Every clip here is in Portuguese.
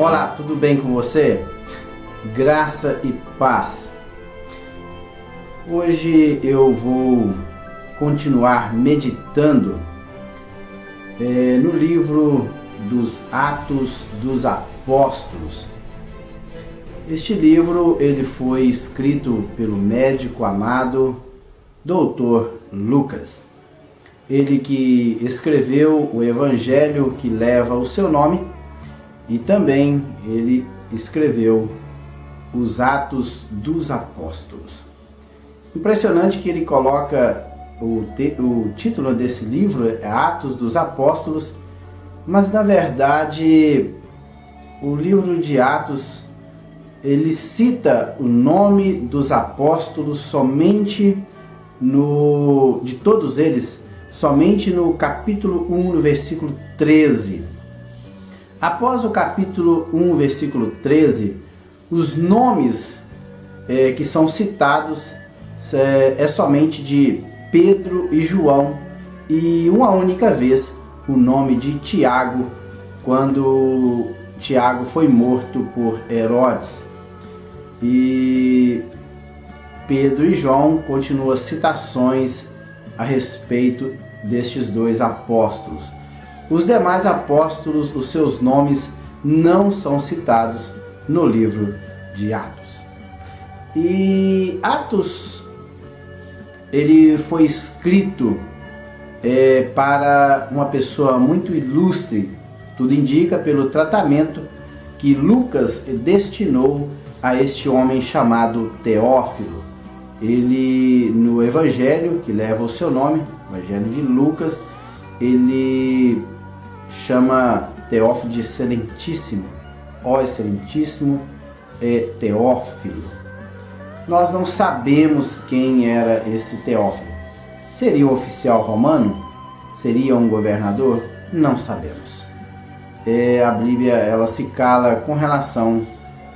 Olá, tudo bem com você? Graça e paz. Hoje eu vou continuar meditando no livro dos Atos dos Apóstolos. Este livro ele foi escrito pelo médico amado Dr. Lucas. Ele que escreveu o evangelho que leva o seu nome e também ele escreveu os Atos dos Apóstolos. Impressionante que ele coloca o título desse livro é Atos dos Apóstolos, mas na verdade o livro de Atos ele cita o nome dos apóstolos somente de todos eles, somente no capítulo 1, no versículo 13. Após o capítulo 1, versículo 13, os nomes que são citados é somente de Pedro e João e uma única vez o nome de Tiago, quando Tiago foi morto por Herodes. E Pedro e João continuam citações a respeito destes dois apóstolos. Os demais apóstolos, os seus nomes não são citados no livro de Atos. E Atos, ele foi escrito para uma pessoa muito ilustre, tudo indica pelo tratamento que Lucas destinou a este homem chamado Teófilo. Ele, no evangelho que leva o seu nome, Evangelho de Lucas, ele chama Teófilo de excelentíssimo, ó excelentíssimo Teófilo. Nós não sabemos quem era esse Teófilo. Seria um oficial romano? Seria um governador? Não sabemos. A Bíblia ela se cala com relação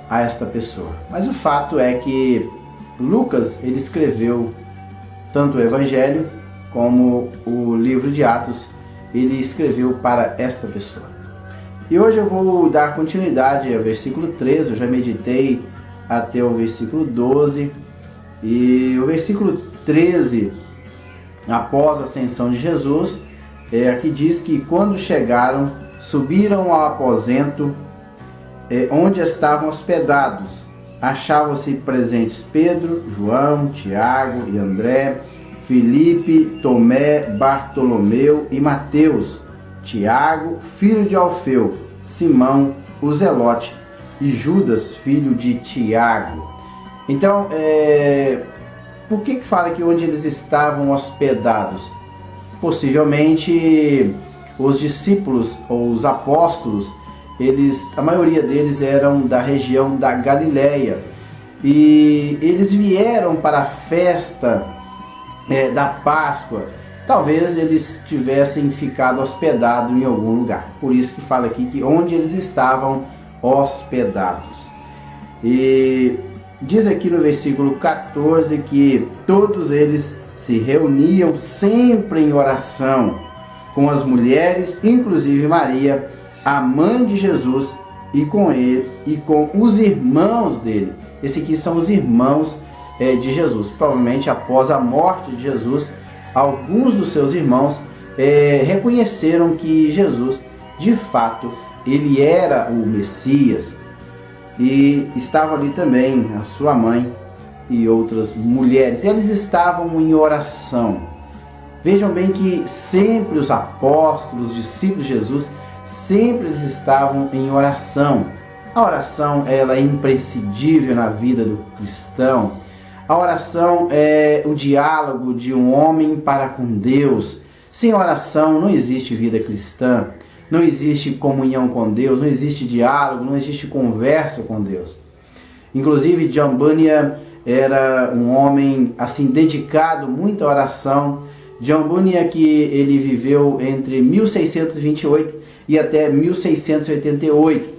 a esta pessoa. Mas o fato é que Lucas ele escreveu tanto o Evangelho como o livro de Atos. Ele escreveu para esta pessoa. E hoje eu vou dar continuidade ao versículo 13, eu já meditei até o versículo 12. E o versículo 13, após a ascensão de Jesus, aqui diz que quando chegaram, subiram ao aposento onde estavam hospedados. Achavam-se presentes Pedro, João, Tiago e André, Filipe, Tomé, Bartolomeu e Mateus, Tiago, filho de Alfeu, Simão, o Zelote e Judas, filho de Tiago. Então, por que fala que onde eles estavam hospedados? Possivelmente os discípulos ou os apóstolos, a maioria deles eram da região da Galileia e eles vieram para a festa da Páscoa. Talvez eles tivessem ficado hospedados em algum lugar. Por isso que fala aqui que onde eles estavam hospedados. E diz aqui no versículo 14 que todos eles se reuniam sempre em oração com as mulheres, inclusive Maria, a mãe de Jesus, e com ele e com os irmãos dele. Esses aqui são os irmãos de Jesus. Provavelmente após a morte de Jesus, alguns dos seus irmãos reconheceram que Jesus, de fato, ele era o Messias. E estava ali também a sua mãe e outras mulheres. Eles estavam em oração. Vejam bem que sempre os apóstolos, os discípulos de Jesus, sempre eles estavam em oração. A oração ela é imprescindível na vida do cristão. A oração é o diálogo de um homem para com Deus. Sem oração não existe vida cristã, não existe comunhão com Deus, não existe diálogo, não existe conversa com Deus. Inclusive, John Bunyan era um homem assim dedicado muito à oração. John Bunyan que ele viveu entre 1628 e até 1688.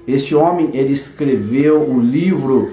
Este homem ele escreveu o livro,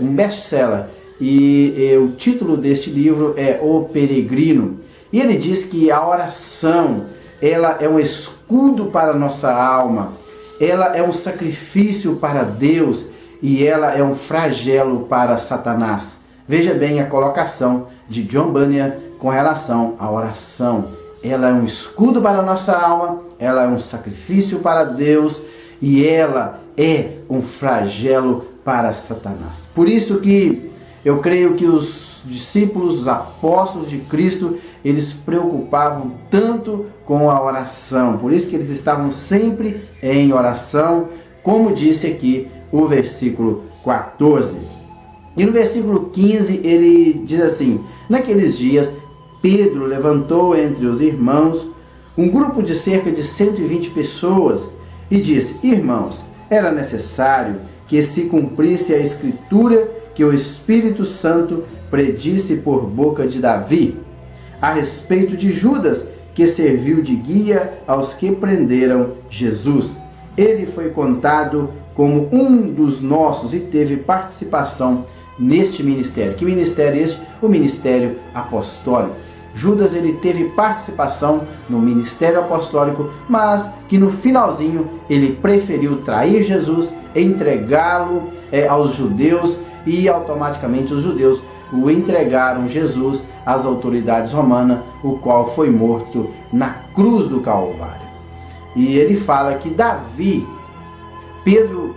um best-seller, e o título deste livro é O Peregrino. E ele diz que a oração ela é um escudo para a nossa alma, ela é um sacrifício para Deus e ela é um flagelo para Satanás. Veja bem a colocação de John Bunyan com relação à oração. Ela é um escudo para a nossa alma, ela é um sacrifício para Deus e ela é um flagelo para Satanás. Por isso que eu creio que os discípulos, os apóstolos de Cristo, eles preocupavam tanto com a oração. Por isso que eles estavam sempre em oração, como disse aqui o versículo 14. E no versículo 15 ele diz assim: naqueles dias Pedro levantou entre os irmãos um grupo de cerca de 120 pessoas e disse: irmãos, era necessário que se cumprisse a escritura que o Espírito Santo predisse por boca de Davi, a respeito de Judas, que serviu de guia aos que prenderam Jesus. Ele foi contado como um dos nossos e teve participação neste ministério. Que ministério é este? O ministério apostólico. Judas, ele teve participação no ministério apostólico, mas que no finalzinho ele preferiu trair Jesus, entregá-lo aos judeus, e automaticamente os judeus o entregaram Jesus às autoridades romanas, o qual foi morto na cruz do Calvário. E ele fala que Davi, Pedro,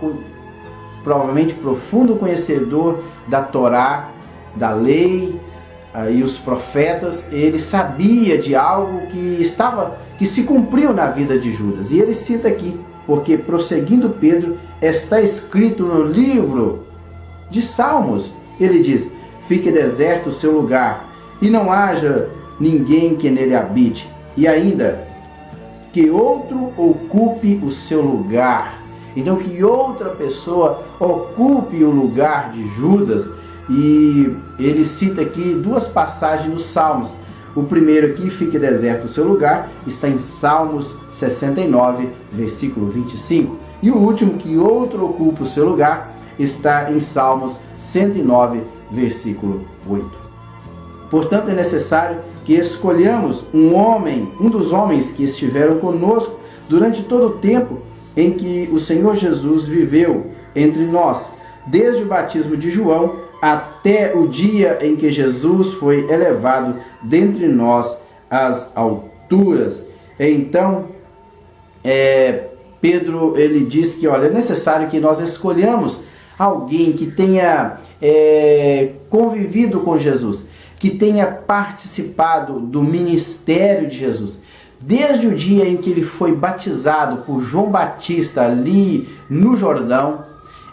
provavelmente profundo conhecedor da Torá, da lei e os profetas, ele sabia de algo que se cumpriu na vida de Judas. E ele cita aqui, porque prosseguindo Pedro, está escrito no livro de Salmos, ele diz: fique deserto o seu lugar, e não haja ninguém que nele habite, e ainda que outro ocupe o seu lugar. Então, que outra pessoa ocupe o lugar de Judas. E ele cita aqui duas passagens nos Salmos. O primeiro aqui, fique deserto o seu lugar, está em Salmos 69, versículo 25. E o último, que outro ocupe o seu lugar, está em Salmos 109, versículo 8. Portanto, é necessário que escolhamos um dos homens que estiveram conosco durante todo o tempo em que o Senhor Jesus viveu entre nós, desde o batismo de João até o dia em que Jesus foi elevado dentre nós às alturas. Então, Pedro, ele diz que, olha, é necessário que nós escolhamos alguém que tenha convivido com Jesus, que tenha participado do ministério de Jesus. Desde o dia em que ele foi batizado por João Batista ali no Jordão,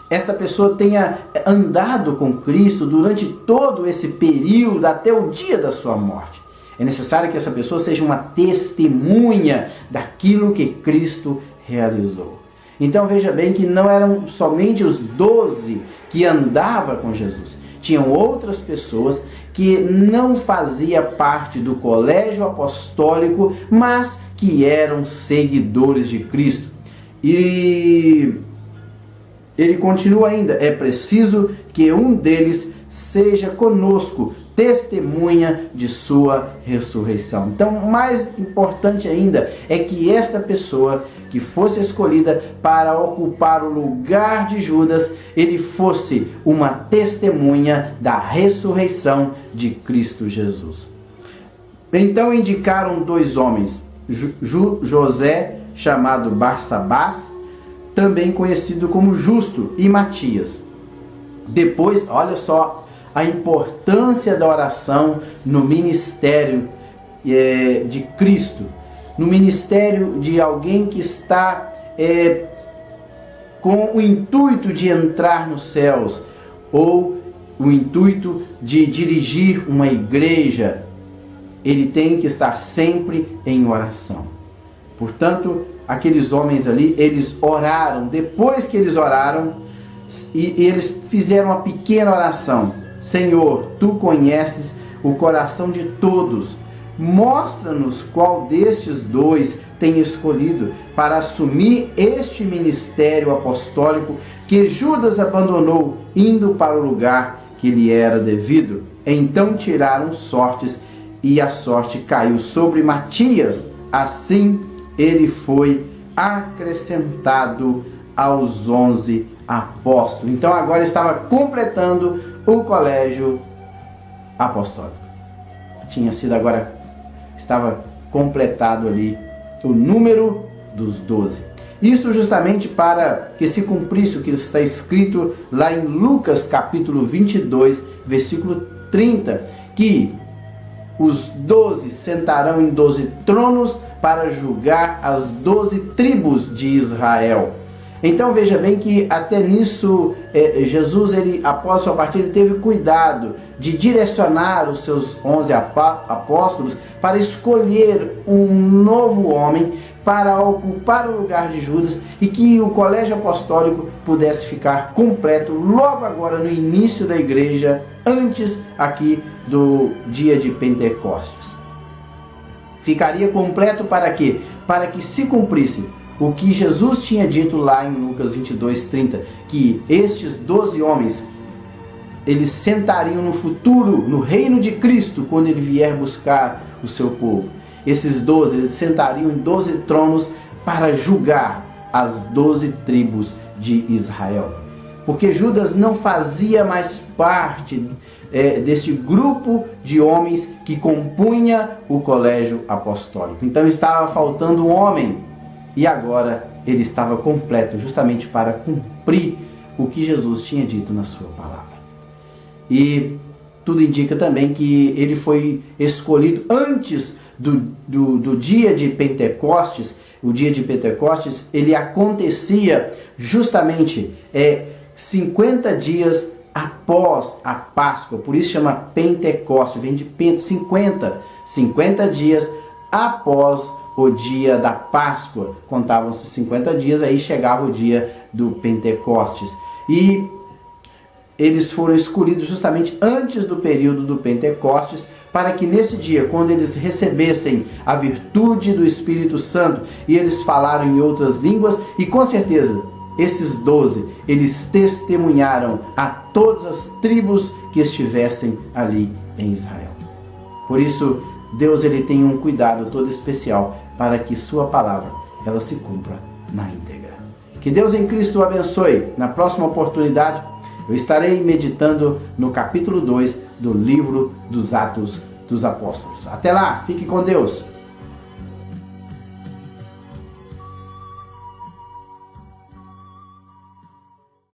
esta pessoa tenha andado com Cristo durante todo esse período até o dia da sua morte. É necessário que essa pessoa seja uma testemunha daquilo que Cristo realizou. Então veja bem que não eram somente os 12 que andavam com Jesus. Tinham outras pessoas que não faziam parte do colégio apostólico, mas que eram seguidores de Cristo. E ele continua ainda: é preciso que um deles seja conosco, testemunha de sua ressurreição. Então, mais importante ainda é que esta pessoa que fosse escolhida para ocupar o lugar de Judas, ele fosse uma testemunha da ressurreição de Cristo Jesus. Então indicaram dois homens, José, chamado Barsabás, também conhecido como Justo, e Matias. Depois, olha só a importância da oração no ministério de Cristo, no ministério de alguém que está com o intuito de entrar nos céus, ou o intuito de dirigir uma igreja. Ele tem que estar sempre em oração. Portanto, aqueles homens ali, eles oraram. Depois que eles oraram, e eles fizeram uma pequena oração: Senhor, Tu conheces o coração de todos. Mostra-nos qual destes dois tem escolhido para assumir este ministério apostólico que Judas abandonou, indo para o lugar que lhe era devido. Então tiraram sortes, e a sorte caiu sobre Matias. Assim ele foi acrescentado aos 11 apóstolos. Então agora estava completando o colégio apostólico. Estava completado ali o número dos 12. Isso justamente para que se cumprisse o que está escrito lá em Lucas capítulo 22, versículo 30, que os 12 sentarão em 12 tronos para julgar as 12 tribos de Israel. Então veja bem que até nisso Jesus, após sua partida, ele teve cuidado de direcionar os seus 11 apóstolos para escolher um novo homem para ocupar o lugar de Judas e que o colégio apostólico pudesse ficar completo logo agora no início da igreja, antes aqui do dia de Pentecostes. Ficaria completo para quê? Para que se cumprisse o que Jesus tinha dito lá em Lucas 22, 30, que estes 12 homens, eles sentariam no futuro, no reino de Cristo, quando ele vier buscar o seu povo. Esses 12, eles sentariam em 12 tronos para julgar as 12 tribos de Israel. Porque Judas não fazia mais parte deste grupo de homens que compunha o colégio apostólico. Então estava faltando um homem, e agora ele estava completo, justamente para cumprir o que Jesus tinha dito na sua palavra. E tudo indica também que ele foi escolhido antes do dia de Pentecostes. O dia de Pentecostes, ele acontecia justamente 50 dias após a Páscoa, por isso chama Pentecostes, vem de 50 dias após o dia da Páscoa. Contavam-se 50 dias, aí chegava o dia do Pentecostes. E eles foram escolhidos justamente antes do período do Pentecostes, para que nesse dia, quando eles recebessem a virtude do Espírito Santo e eles falaram em outras línguas, e com certeza esses 12, eles testemunharam a todas as tribos que estivessem ali em Israel. Por isso, Deus ele tem um cuidado todo especial para que sua palavra ela se cumpra na íntegra. Que Deus em Cristo o abençoe. Na próxima oportunidade, eu estarei meditando no capítulo 2 do livro dos Atos dos Apóstolos. Até lá, fique com Deus.